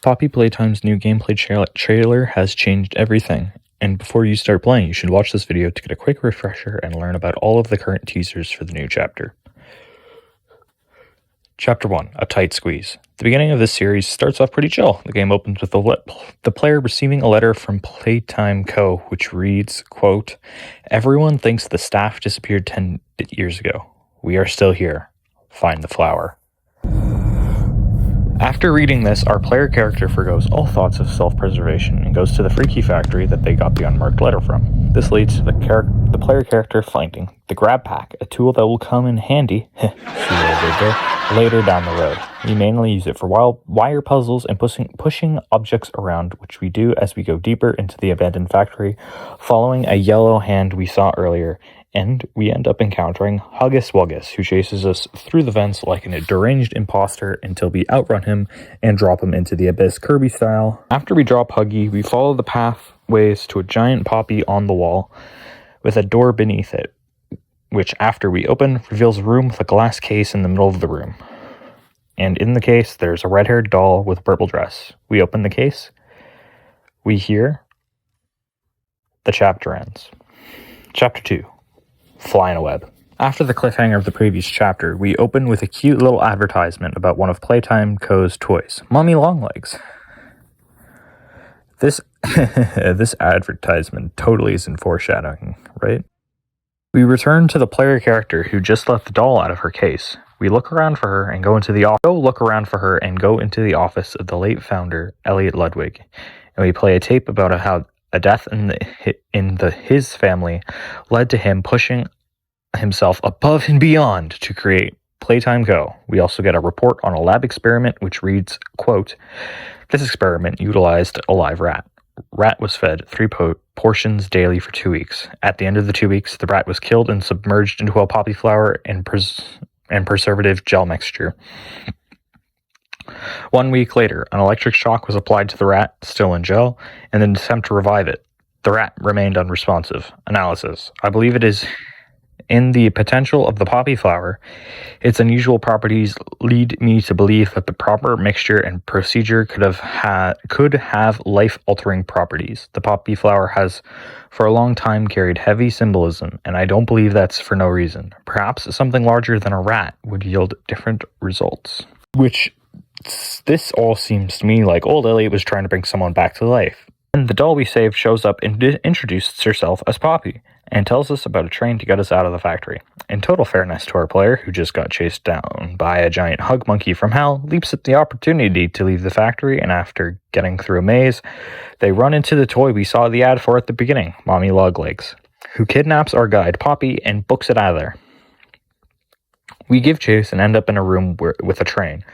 Poppy Playtime's new gameplay trailer has changed everything, and before you start playing, you should watch this video to get a quick refresher and learn about all of the current teasers for the new chapter. Chapter 1, A Tight Squeeze. The beginning of this series starts off pretty chill. The game opens with the player receiving a letter from Playtime Co., which reads, quote, "Everyone thinks the staff disappeared 10 years ago. We are still here. Find the flower." After reading this, our player character forgoes all thoughts of self-preservation and goes to the freaky factory that they got the unmarked letter from. This leads to the player character finding the grab pack, a tool that will come in handy later down the road. We mainly use it for wire puzzles and pushing objects around, which we do as we go deeper into the abandoned factory, following a yellow hand we saw earlier, and we end up encountering Huggus Wuggus, who chases us through the vents like a deranged imposter until we outrun him and drop him into the abyss Kirby style. After we drop Huggy, we follow the pathways to a giant poppy on the wall with a door beneath it, which after we open, reveals a room with a glass case in the middle of the room. And in the case, there's a red-haired doll with a purple dress. We open the case, we hear, the chapter ends. Chapter 2. Fly in a web. After the cliffhanger of the previous chapter, we open with a cute little advertisement about one of Playtime Co.'s toys, Mommy Longlegs. This advertisement totally isn't foreshadowing, right? We return to the player character who just let the doll out of her case. We look around for her and go into the office of the late founder, Elliot Ludwig, and we play a tape about how a death in his family led to him pushing himself above and beyond to create Playtime Co. We also get a report on a lab experiment which reads, quote, "This experiment utilized a live rat. Rat was fed 3 portions daily for 2 weeks. At the end of the 2 weeks, the rat was killed and submerged into a poppy flower and preservative gel mixture. 1 week later, an electric shock was applied to the rat, still in gel, in an attempt to revive it. The rat remained unresponsive. Analysis. I believe it is in the potential of the poppy flower. Its unusual properties lead me to believe that the proper mixture and procedure could have life-altering properties. The poppy flower has for a long time carried heavy symbolism, and I don't believe that's for no reason. Perhaps something larger than a rat would yield different results." This all seems to me like old Elliot was trying to bring someone back to life. And the doll we saved shows up and introduces herself as Poppy, and tells us about a train to get us out of the factory. In total fairness to our player, who just got chased down by a giant hug monkey from hell, leaps at the opportunity to leave the factory, and after getting through a maze, they run into the toy we saw the ad for at the beginning, Mommy Longlegs, who kidnaps our guide Poppy and books it out of there. We give chase and end up in a room with a train,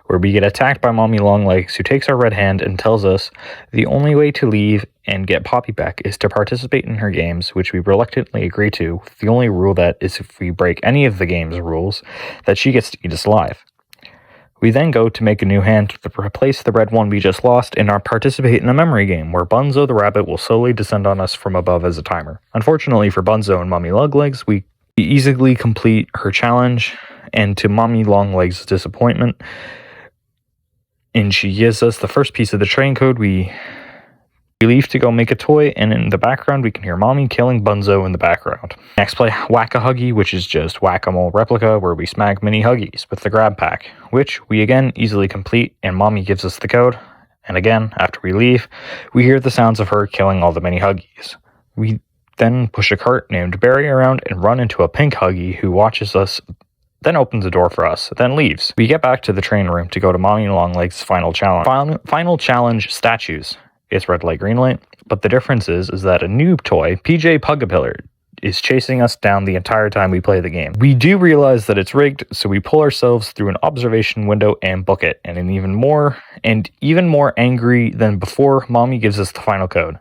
where we get attacked by Mommy Longlegs, who takes our red hand and tells us the only way to leave and get Poppy back is to participate in her games, which we reluctantly agree to, with the only rule that is if we break any of the game's rules, that she gets to eat us alive. We then go to make a new hand to replace the red one we just lost and participate in a memory game, where Bunzo the rabbit will slowly descend on us from above as a timer. Unfortunately for Bunzo and Mommy Longlegs, we easily complete her challenge, and to Mommy Longlegs' disappointment, and she gives us the first piece of the train code. We leave to go make a toy, and in the background we can hear Mommy killing Bunzo in the background. Next play Whack-A-Huggy, which is just Whack-A-Mole replica, where we smack mini Huggies with the grab pack, which we again easily complete, and Mommy gives us the code. And again, after we leave, we hear the sounds of her killing all the mini Huggies. We then push a cart named Barry around and run into a pink Huggy who watches us, then opens the door for us, then leaves. We get back to the train room to go to Mommy Longlegs' final challenge. Final challenge statues. It's red light, green light, but the difference is that a noob toy, PJ Pugapillar, is chasing us down the entire time we play the game. We do realize that it's rigged, so we pull ourselves through an observation window and book it, and even more angry than before, Mommy gives us the final code.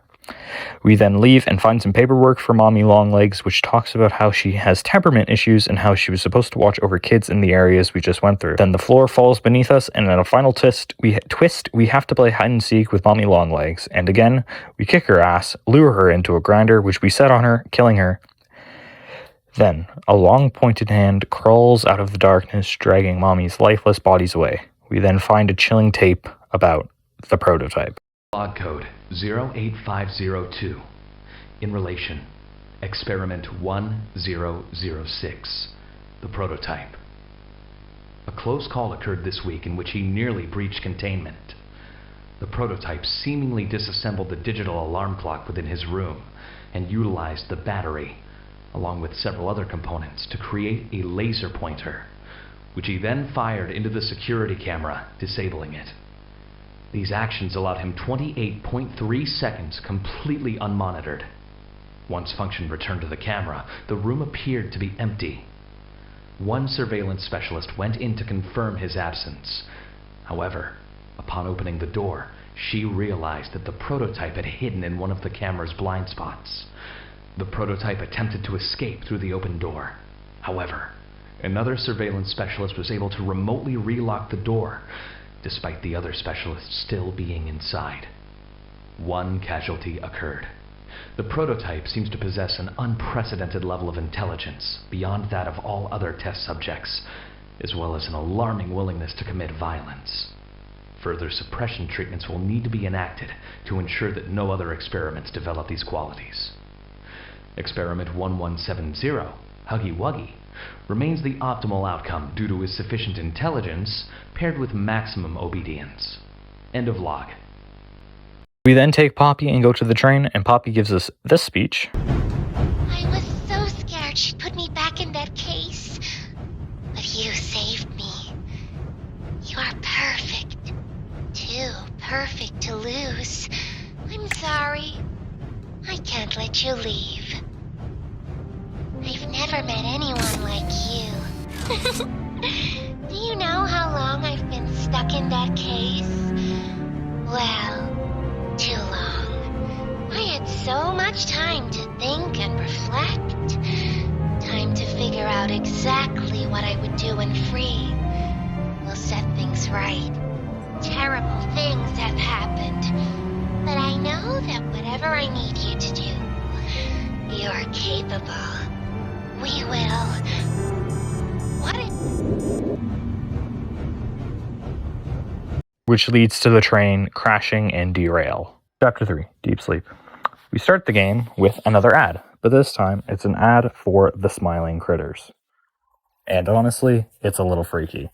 We then leave and find some paperwork for Mommy Longlegs, which talks about how she has temperament issues and how she was supposed to watch over kids in the areas we just went through. Then the floor falls beneath us, and in a final twist, we have to play hide and seek with Mommy Longlegs. And again, we kick her ass, lure her into a grinder, which we set on her, killing her. Then, a long pointed hand crawls out of the darkness, dragging Mommy's lifeless bodies away. We then find a chilling tape about the prototype. Log code 08502. In relation, experiment 1006, the prototype. A close call occurred this week in which he nearly breached containment. The prototype seemingly disassembled the digital alarm clock within his room and utilized the battery, along with several other components, to create a laser pointer, which he then fired into the security camera, disabling it. These actions allowed him 28.3 seconds completely unmonitored. Once function returned to the camera, the room appeared to be empty. One surveillance specialist went in to confirm his absence. However, upon opening the door, she realized that the prototype had hidden in one of the camera's blind spots. The prototype attempted to escape through the open door. However, another surveillance specialist was able to remotely relock the door, despite the other specialists still being inside. One casualty occurred. The prototype seems to possess an unprecedented level of intelligence, beyond that of all other test subjects, as well as an alarming willingness to commit violence. Further suppression treatments will need to be enacted to ensure that no other experiments develop these qualities. Experiment 1170, Huggy Wuggy, remains the optimal outcome due to his sufficient intelligence paired with maximum obedience. End of log. We then take Poppy and go to the train, and Poppy gives us this speech. I was so scared she'd put me back in that case. But you saved me. You are perfect. Too perfect to lose. I'm sorry. I can't let you leave. I've never met anyone like you. Do you know how long I've been stuck in that case? Well, too long. I had so much time to think and reflect. Time to figure out exactly what I would do when free. We'll set things right. Terrible things have happened. But I know that whatever I need you to do, you're capable. We will. Which leads to the train crashing and derail. Chapter 3, Deep Sleep. We start the game with another ad, but this time it's an ad for the Smiling Critters. And honestly, it's a little freaky.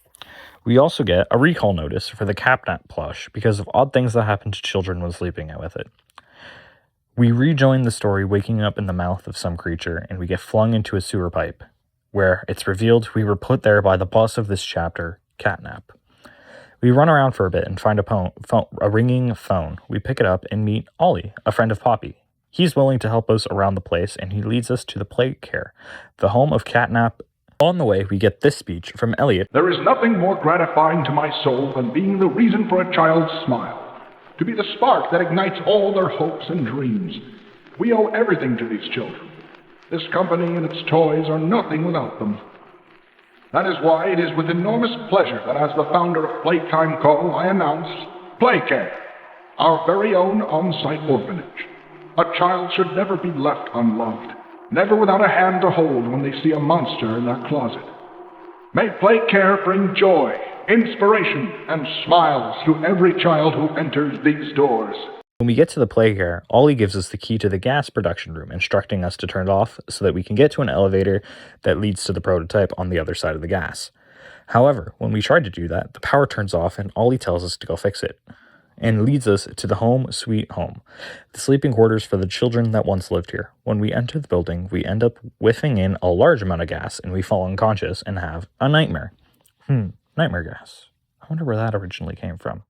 We also get a recall notice for the Catnap plush because of odd things that happen to children when sleeping with it. We rejoin the story waking up in the mouth of some creature, and we get flung into a sewer pipe, where it's revealed we were put there by the boss of this chapter, Catnap. We run around for a bit and find a ringing phone. We pick it up and meet Ollie, a friend of Poppy. He's willing to help us around the place, and he leads us to the Playcare, the home of Catnap. On the way, we get this speech from Elliot. There is nothing more gratifying to my soul than being the reason for a child's smile, to be the spark that ignites all their hopes and dreams. We owe everything to these children. This company and its toys are nothing without them. That is why it is with enormous pleasure that as the founder of Playtime Call, I announce Playcare, our very own on-site orphanage. A child should never be left unloved, never without a hand to hold when they see a monster in their closet. May Playcare bring joy, inspiration, and smiles to every child who enters these doors. When we get to the Playcare, Ollie gives us the key to the gas production room, instructing us to turn it off so that we can get to an elevator that leads to the prototype on the other side of the gas. However, when we try to do that, the power turns off and Ollie tells us to go fix it, and leads us to the home sweet home, the sleeping quarters for the children that once lived here. When we enter the building, we end up whiffing in a large amount of gas, and we fall unconscious and have a nightmare. Nightmare gas. I wonder where that originally came from.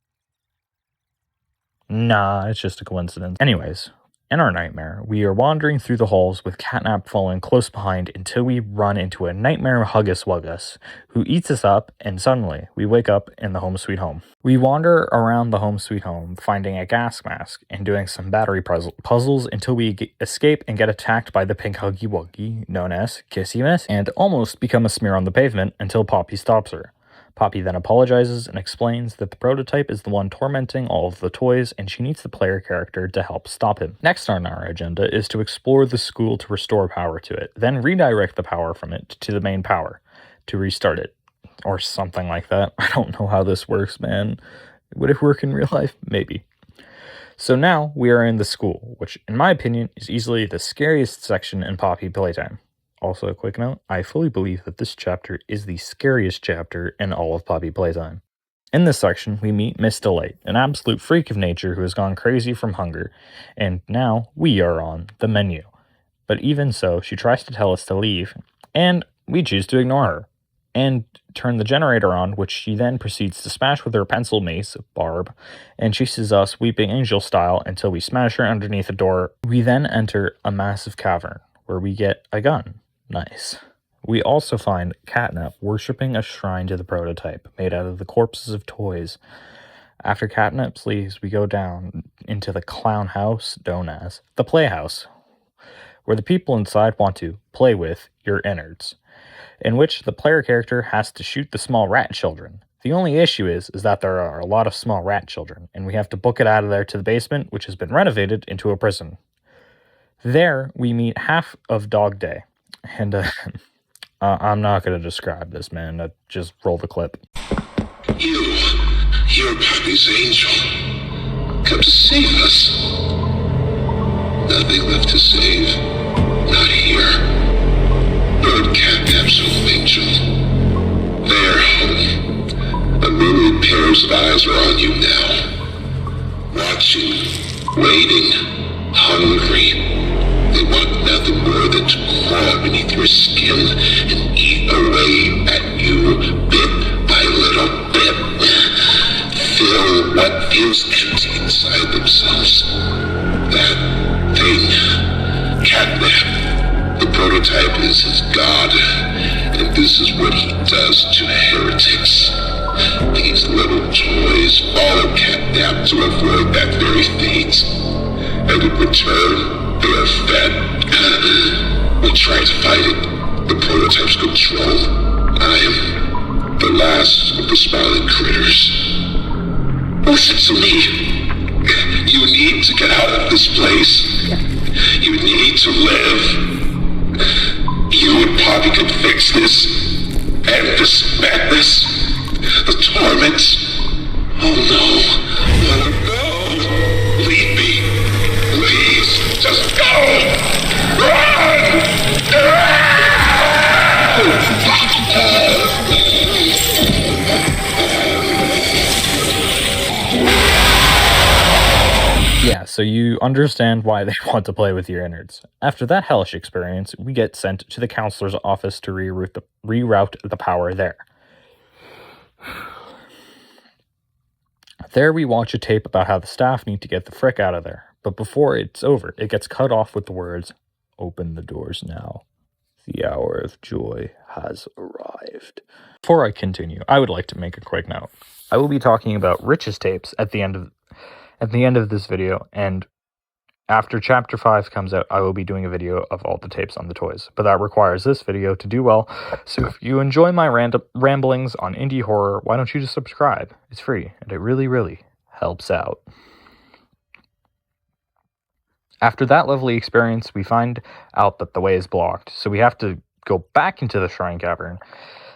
Nah, it's just a coincidence. Anyways, in our nightmare, we are wandering through the halls with Catnap following close behind until we run into a nightmare Huggus Wuggus, who eats us up, and suddenly we wake up in the home sweet home. We wander around the home sweet home, finding a gas mask and doing some battery puzzles until we escape and get attacked by the pink Huggy Wuggy, known as Kissy Miss, and almost become a smear on the pavement until Poppy stops her. Poppy then apologizes and explains that the prototype is the one tormenting all of the toys, and she needs the player character to help stop him. Next on our agenda is to explore the school to restore power to it, then redirect the power from it to the main power to restart it. or something like that. I don't know how this works, man. Would it work in real life? Maybe. So now we are in the school, which in my opinion is easily the scariest section in Poppy Playtime. Also, a quick note, I fully believe that this chapter is the scariest chapter in all of Poppy Playtime. In this section, we meet Miss Delight, an absolute freak of nature who has gone crazy from hunger, and now we are on the menu. But even so, she tries to tell us to leave, and we choose to ignore her, and turn the generator on, which she then proceeds to smash with her pencil mace, Barb, and chases us Weeping Angel style until we smash her underneath a door. We then enter a massive cavern, where we get a gun. Nice. We also find Catnap worshipping a shrine to the prototype, made out of the corpses of toys. After Catnap leaves, we go down into the clown house, known as the Playhouse, where the people inside want to play with your innards, in which the player character has to shoot the small rat children. The only issue is that there are a lot of small rat children, and we have to book it out of there to the basement, which has been renovated into a prison. There, we meet half of Dog Day, and I'm not going to describe this, man. Just roll the clip. You're Poppy's angel. Come to save us. Nothing left to save. Not here. Nor Catnap's home angel. They're home. A myriad pairs of eyes are on you now. Watching, waiting, hungry. They want nothing more than to crawl beneath your skin and eat away at you bit by little bit. Fill what feels empty inside themselves. That thing, Catnap, the prototype is his god, and this is what he does to heretics. These little toys follow Catnap to avoid that very fate, and in return, they are fed. We try to fight it. The prototype's control. I am the last of the smiling critters. Listen to me. You need to get out of this place. You need to live. You and Poppy can fix this. End this madness. The torment. Oh no. No. Leave me. Please. Just go. Run. Yeah, so you understand why they want to play with your innards. After that hellish experience, we get sent to the counselor's office to reroute the power there. There we watch a tape about how the staff need to get the frick out of there. But before it's over, it gets cut off with the words, "Open the doors now. The hour of joy has arrived." Before I continue, I would like to make a quick note. I will be talking about Rich's tapes at the end of this video, and after Chapter 5 comes out, I will be doing a video of all the tapes on the toys. But that requires this video to do well, so if you enjoy my ramblings on indie horror, why don't you just subscribe? It's free, and it really, really helps out. After that lovely experience, we find out that the way is blocked, so we have to go back into the Shrine Cavern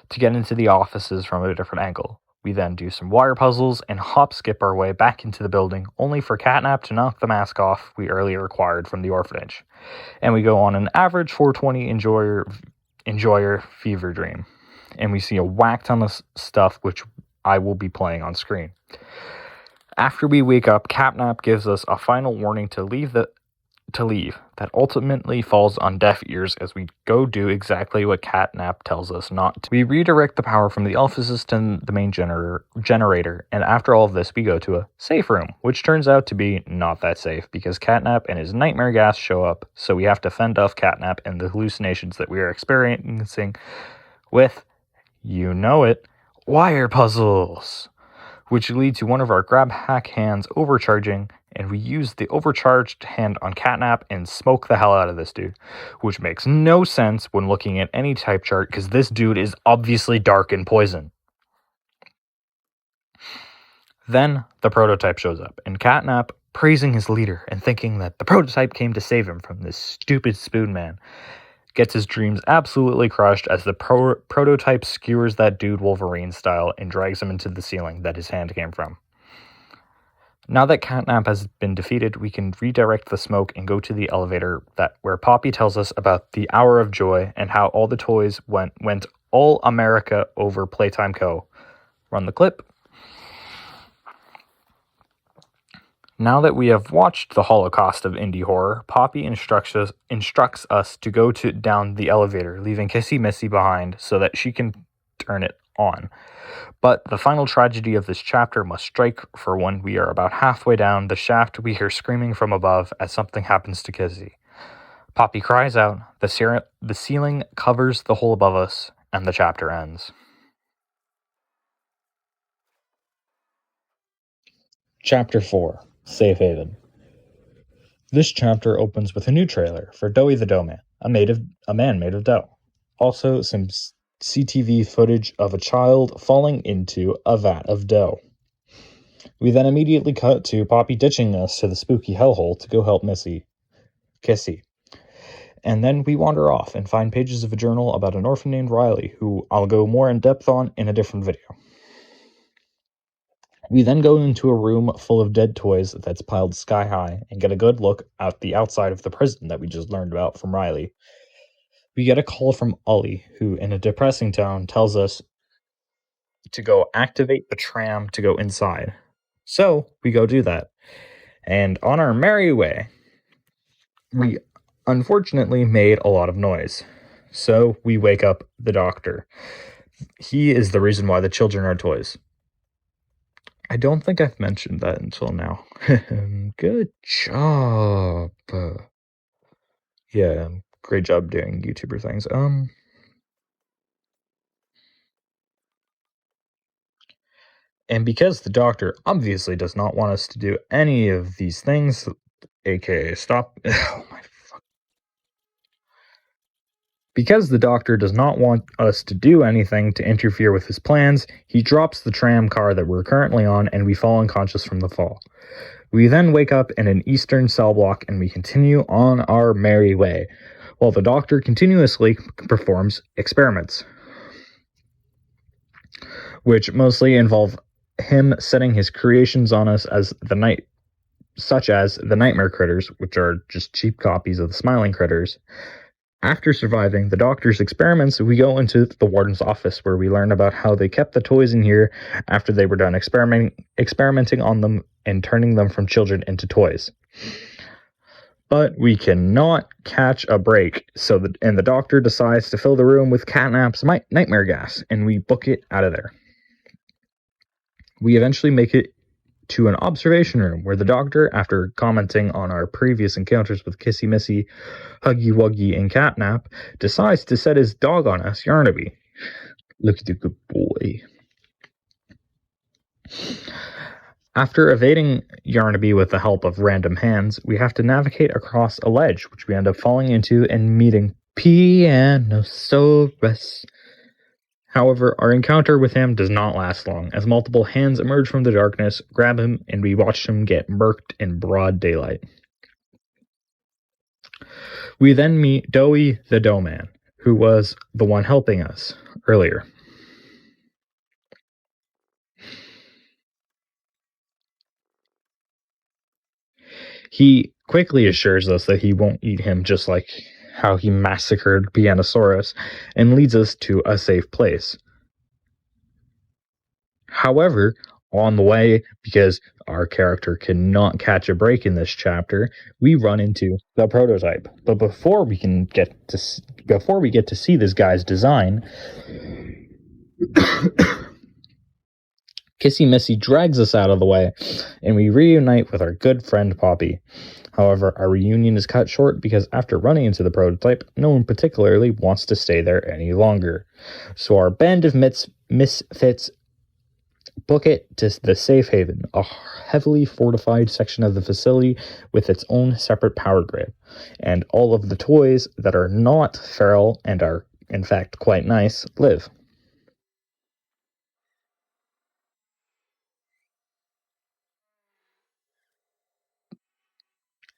to get into the offices from a different angle. We then do some wire puzzles and hop-skip our way back into the building, only for Catnap to knock the mask off we earlier acquired from the orphanage. And we go on an average 420 enjoyer fever dream. And we see a whack ton of stuff which I will be playing on screen. After we wake up, Catnap gives us a final warning to leave that ultimately falls on deaf ears as we go do exactly what Catnap tells us not to. We redirect the power from the offices to the main generator, and after all of this, we go to a safe room, which turns out to be not that safe because Catnap and his nightmare gas show up, so we have to fend off Catnap and the hallucinations that we are experiencing with, you know it, wire puzzles, which lead to one of our grab hack hands overcharging, and we use the overcharged hand on Catnap and smoke the hell out of this dude, which makes no sense when looking at any type chart because this dude is obviously dark and poison. Then the prototype shows up, and Catnap, praising his leader and thinking that the prototype came to save him from this stupid spoon man, gets his dreams absolutely crushed as the prototype skewers that dude Wolverine style and drags him into the ceiling that his hand came from. Now that Catnap has been defeated, we can redirect the smoke and go to the elevator where Poppy tells us about the Hour of Joy and how all the toys went all America over Playtime Co. Run the clip. Now that we have watched the Holocaust of indie horror, Poppy instructs us to go down the elevator, leaving Kissy Missy behind so that she can turn it on. But the final tragedy of this chapter must strike, for when we are about halfway down the shaft, we hear screaming from above as something happens to Kissy. Poppy cries out, the ceiling covers the hole above us, and the chapter ends. Chapter 4, Safe Haven. This chapter opens with a new trailer for Doughy the Dough Man, a man made of dough. Also, some CTV footage of a child falling into a vat of dough. We then immediately cut to Poppy ditching us to the spooky hellhole to go help Kissy. And then we wander off and find pages of a journal about an orphan named Riley, who I'll go more in depth on in a different video. We then go into a room full of dead toys that's piled sky high and get a good look at the outside of the prison that we just learned about from Riley. We get a call from Ollie, who, in a depressing tone, tells us to go activate the tram to go inside. So, we go do that. And on our merry way, we unfortunately made a lot of noise. So, we wake up the doctor. He is the reason why the children are toys. I don't think I've mentioned that until now. Good job. Yeah, great job doing YouTuber things. And because the doctor obviously does not want us to do any of these things, aka stop. Oh my fuck. Because the doctor does not want us to do anything to interfere with his plans, he drops the tram car that we're currently on and we fall unconscious from the fall. We then wake up in an eastern cell block and we continue on our merry way, while the doctor continuously performs experiments, which mostly involve him setting his creations on us such as the nightmare critters, which are just cheap copies of the smiling critters. After surviving the doctor's experiments, we go into the warden's office where we learn about how they kept the toys in here after they were done experimenting on them and turning them from children into toys. But we cannot catch a break, and the doctor decides to fill the room with Catnap's nightmare gas, and we book it out of there. We eventually make it to an observation room where the doctor, after commenting on our previous encounters with Kissy Missy, Huggy Wuggy, and Catnap, decides to set his dog on us, Yarnaby. Look at the good boy. After evading Yarnaby with the help of random hands, we have to navigate across a ledge, which we end up falling into and meeting Pianosaurus. However, our encounter with him does not last long, as multiple hands emerge from the darkness, grab him, and we watch him get murked in broad daylight. We then meet Doughy the Dough Man, who was the one helping us earlier. He quickly assures us that he won't eat him, just like how he massacred Pianosaurus, and leads us to a safe place. However, on the way, because our character cannot catch a break in this chapter, we run into the prototype. But before we get to see this guy's design, Kissy Missy drags us out of the way, and we reunite with our good friend Poppy. However, our reunion is cut short because after running into the prototype, no one particularly wants to stay there any longer. So our band of misfits book it to the Safe Haven, a heavily fortified section of the facility with its own separate power grid, and all of the toys that are not feral and are, in fact, quite nice, live.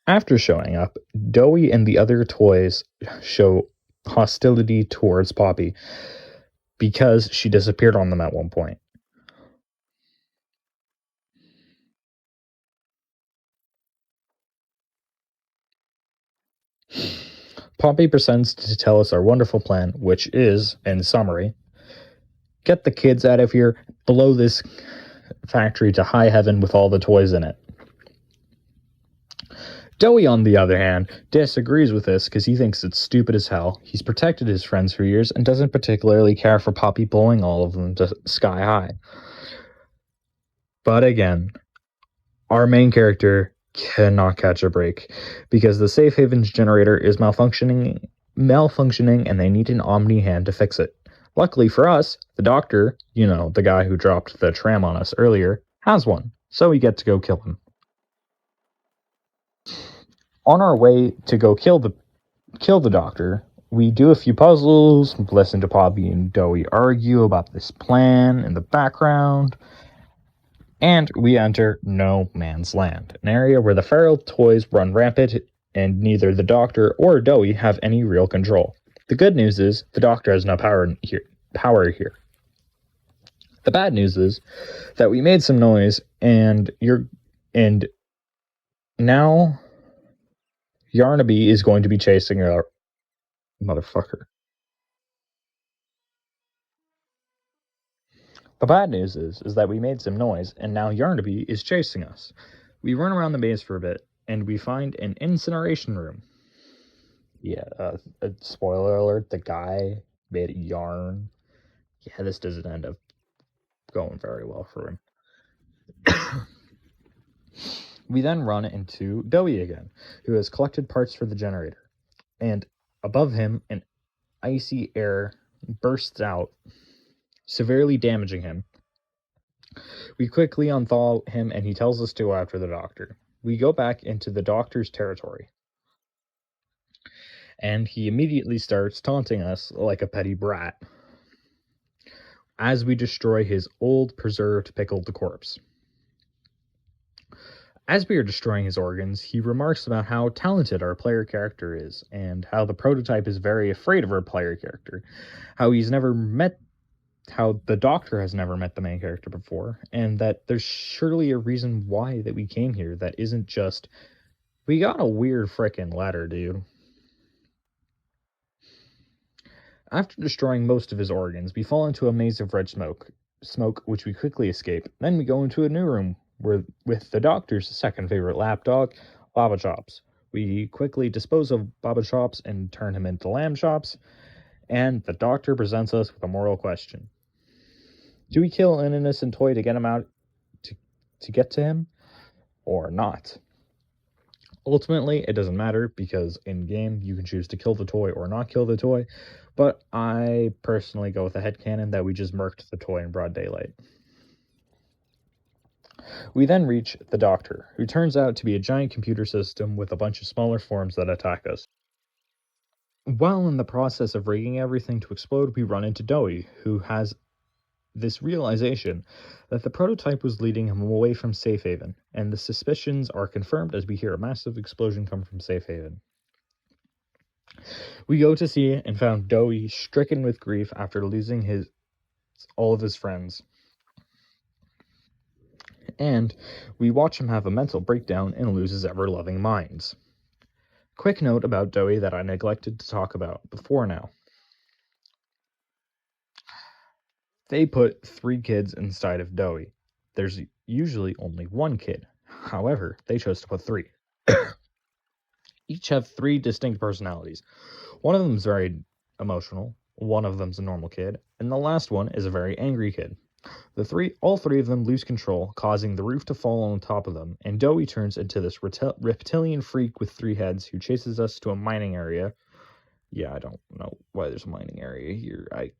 After showing up, Doughy and the other toys show hostility towards Poppy because she disappeared on them at one point. Poppy proceeds to tell us our wonderful plan, which is, in summary, get the kids out of here, blow this factory to high heaven with all the toys in it. Doey, on the other hand, disagrees with this because he thinks it's stupid as hell. He's protected his friends for years and doesn't particularly care for Poppy blowing all of them to sky high. But again, our main character cannot catch a break because the safe haven's generator is malfunctioning and they need an omni hand to fix it. Luckily for us, the doctor, the guy who dropped the tram on us earlier, has one, so we get to go kill him. On our way to go kill the doctor, we do a few puzzles, listen to Poppy and Doey argue about this plan in the background, and we enter No Man's Land, an area where the feral toys run rampant and neither the doctor or Doey have any real control. The good news is the doctor has no power here. The bad news is that we made some noise and now Yarnaby is going to be chasing our motherfucker. The bad news is that we made some noise, and now Yarnaby is chasing us. We run around the maze for a bit, and we find an incineration room. Yeah, spoiler alert, the guy made yarn. Yeah, this doesn't end up going very well for him. We then run into Doey again, who has collected parts for the generator. And above him, an icy air bursts out, severely damaging him. We quickly unthaw him, and he tells us to go after the doctor. We go back into the doctor's territory. And he immediately starts taunting us like a petty brat as we destroy his old, preserved, pickled corpse. As we are destroying his organs, he remarks about how talented our player character is, and how the prototype is very afraid of our player character, how the doctor has never met the main character before, and that there's surely a reason why that we came here that isn't just, we got a weird frickin' letter, dude. After destroying most of his organs, we fall into a maze of red smoke which we quickly escape. Then we go into a new room with the doctor's second favorite lapdog, Baba Chops. We quickly dispose of Baba Chops and turn him into Lamb Chops, and the doctor presents us with a moral question. Do we kill an innocent toy to get him out, to get to him, or not? Ultimately, it doesn't matter, because in-game, you can choose to kill the toy or not kill the toy, but I personally go with the headcanon that we just murked the toy in broad daylight. We then reach the doctor, who turns out to be a giant computer system with a bunch of smaller forms that attack us. While in the process of rigging everything to explode, we run into Doey, who has this realization that the prototype was leading him away from Safe Haven, and the suspicions are confirmed as we hear a massive explosion come from Safe Haven. We go to see and found Doey stricken with grief after losing all of his friends. And we watch him have a mental breakdown and lose his ever-loving minds. Quick note about Doey that I neglected to talk about before now. They put 3 kids inside of Doey. There's usually only 1 kid. However, they chose to put 3. Each have 3 distinct personalities. One of them is very emotional, one of them's a normal kid, and the last one is a very angry kid. All three of them lose control, causing the roof to fall on top of them, and Doey turns into this reptilian freak with 3 heads who chases us to a mining area. Yeah, I don't know why there's a mining area here. I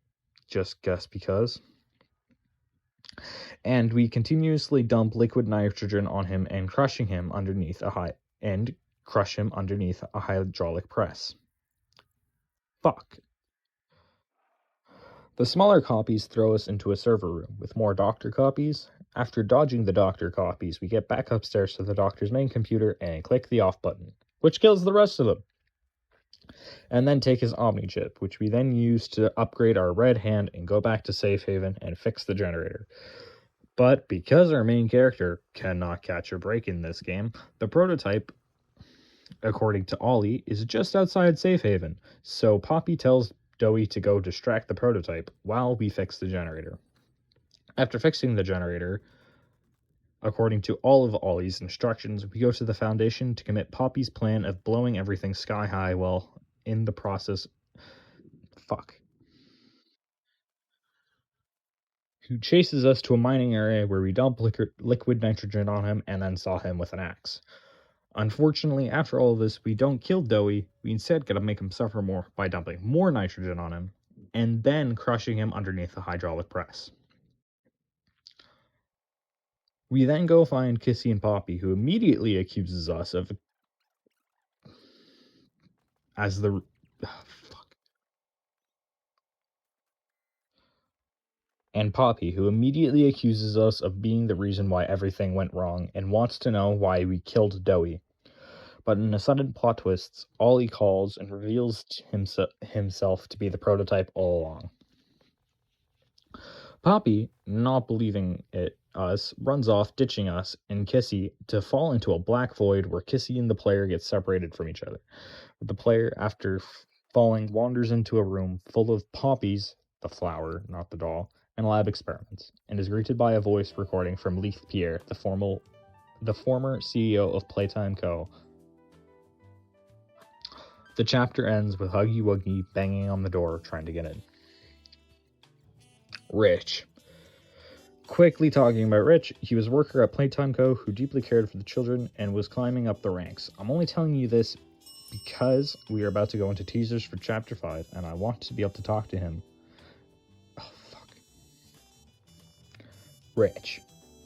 just guess because. And we continuously dump liquid nitrogen on him and crush him underneath a hydraulic press. Fuck. The smaller copies throw us into a server room with more doctor copies. After dodging the doctor copies, we get back upstairs to the doctor's main computer and click the off button, which kills the rest of them. and then take his Omni chip, which we then use to upgrade our red hand and go back to Safe Haven and fix the generator. But because our main character cannot catch a break in this game, the prototype, according to Ollie, is just outside Safe Haven. So Poppy tells Doey to go distract the prototype while we fix the generator. After fixing the generator, according to all of Ollie's instructions, we go to the Foundation to commit Poppy's plan of blowing everything sky high while in the process... Who chases us to a mining area where we dump liquid nitrogen on him and then saw him with an axe. Unfortunately, after all of this, we don't kill Doey. We instead gotta make him suffer more by dumping more nitrogen on him and then crushing him underneath the hydraulic press. We then go find Kissy and Poppy, who immediately accuses us of Poppy, who immediately accuses us of being the reason why everything went wrong and wants to know why we killed Doey. But in a sudden plot twist, Ollie calls and reveals himself to be the prototype all along. Poppy, not believing us, runs off, ditching us and Kissy to fall into a black void where Kissy and the player get separated from each other. The player, after falling, wanders into a room full of poppies, the flower, not the doll, and lab experiments, and is greeted by a voice recording from Leith Pierre, the former CEO of Playtime Co. The chapter ends with Huggy Wuggy banging on the door, trying to get in. Rich. Quickly talking about Rich, he was a worker at Playtime Co. who deeply cared for the children and was climbing up the ranks. I'm only telling you this because we are about to go into teasers for Chapter 5, and I want to be able to talk to him. Rich.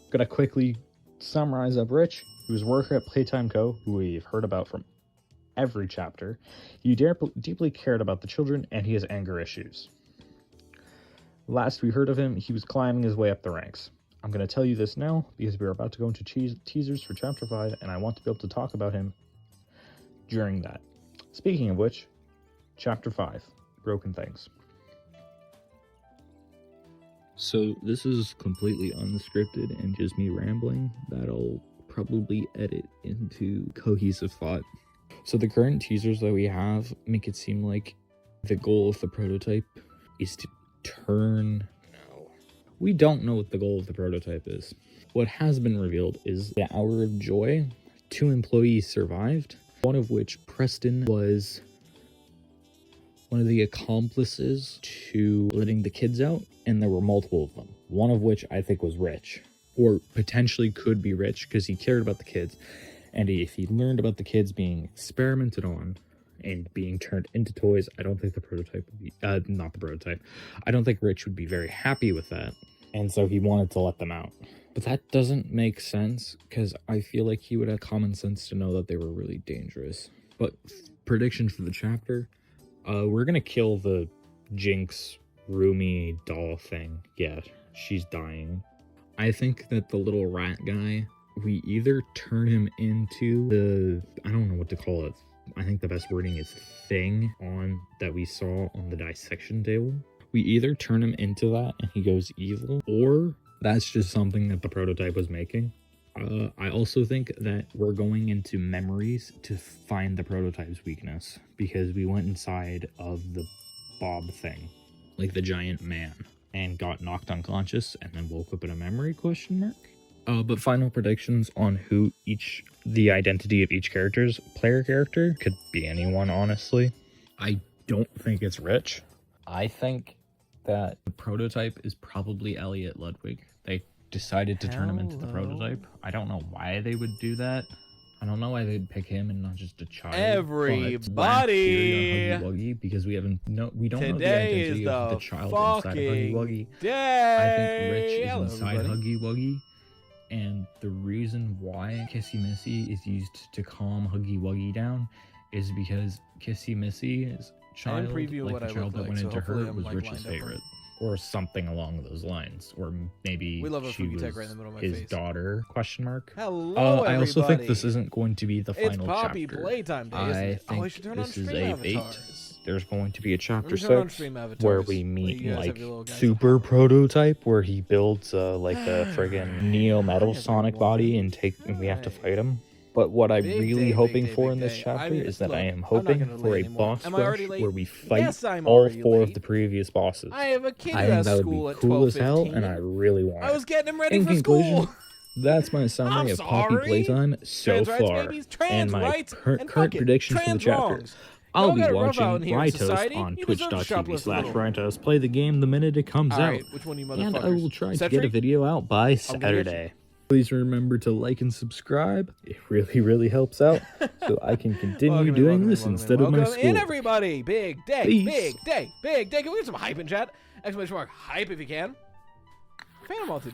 Gonna quickly summarize up Rich, who was a worker at Playtime Co., who we've heard about from every chapter. He deeply cared about the children, and he has anger issues. Last we heard of him, he was climbing his way up the ranks. I'm going to tell you this now, because we're about to go into teasers for Chapter 5, and I want to be able to talk about him during that. Speaking of which, Chapter 5, Broken Things. So this is completely unscripted and just me rambling that I'll probably edit into cohesive thought. So the current teasers that we have make it seem like the goal of the prototype is to turn... No. We don't know what the goal of the prototype is. What has been revealed is the Hour of Joy. 2 employees survived, one of which, Preston, was one of the accomplices to letting the kids out, and there were multiple of them. One of which I think was Rich, or potentially could be Rich, because he cared about the kids, and if he learned about the kids being experimented on and being turned into toys, I don't think the prototype would be, not the prototype, I don't think Rich would be very happy with that, and so he wanted to let them out. But that doesn't make sense, because I feel like he would have common sense to know that they were really dangerous. But prediction for the chapter, we're gonna kill the Jinx Roomy doll thing. Yeah, she's dying. I think that the little rat guy, we either turn him into the, I don't know what to call it. I think the best wording is thing on that we saw on the dissection table. We either turn him into that and he goes evil, or that's just something that the prototype was making. I also think that we're going into memories to find the prototype's weakness, because we went inside of the Bob thing, like the giant man, and got knocked unconscious and then woke up in a memory, question mark? But final predictions on who the identity of each player character could be anyone, honestly. I don't think it's Rich. I think that the prototype is probably Elliot Ludwig. They decided to turn him into the prototype. I don't know why they would do that. I don't know why they'd pick him and not just a child. Everybody, Huggy Wuggy, because we don't know the today identity is of the child inside of Huggy Wuggy. day. I think Rich is Hello, inside everybody. Huggy Wuggy, and the reason why Kissy Missy is used to calm Huggy Wuggy down is because Kissy Missy's child, preview like what the I child look that like, went so into her, hopefully I'm, was like, Rich's lined up right. favorite. or something along those lines, or maybe We love a she Fuki was Tech right in the middle of my his face. daughter? Question mark. Hello, I also think everybody. this isn't going to be the It's final Poppy chapter. Playtime Day, isn't I it? think I should turn on this is stream a bait. avatars. There's going to be a chapter Let me turn on 6 stream avatars. where we Where meet you guys have like your little guys. super prototype, where he builds like a friggin' Neo Metal Hi, Sonic body and we have to Hi. fight him. But what I'm Big really day, hoping big day, for big in this day. chapter I mean, is that look, I am I'm not hoping gonna for late a anymore. boss Am I already rush late? where we fight Yes, I'm all already 4 of late. the previous bosses. I have a kid I who think has that would school be at cool as hell, 12:15. and I really want I was it. getting him ready In for conclusion, school. that's my summary I'm of Poppy sorry. Playtime so Trans rights, far, babies, and trans my rights, current and fuck it, predictions for the trans chapter. wrongs. I'll Y'all be got it rough watching out in here in Brytos society. on You deserve to shoplift a little. twitch.tv/Brytos play the game the minute it comes All out, right, which one you and I motherfuckers? will try to Sentry? get a video out by get you. Saturday. Please remember to like and subscribe. It really helps out, so I can continue Welcome in, doing welcome in, this welcome in, instead of my welcome in, school. everybody. Big day, Peace. big day, big day. Can we get some hype in chat? Exclamation mark hype if you can. Phantom Alted.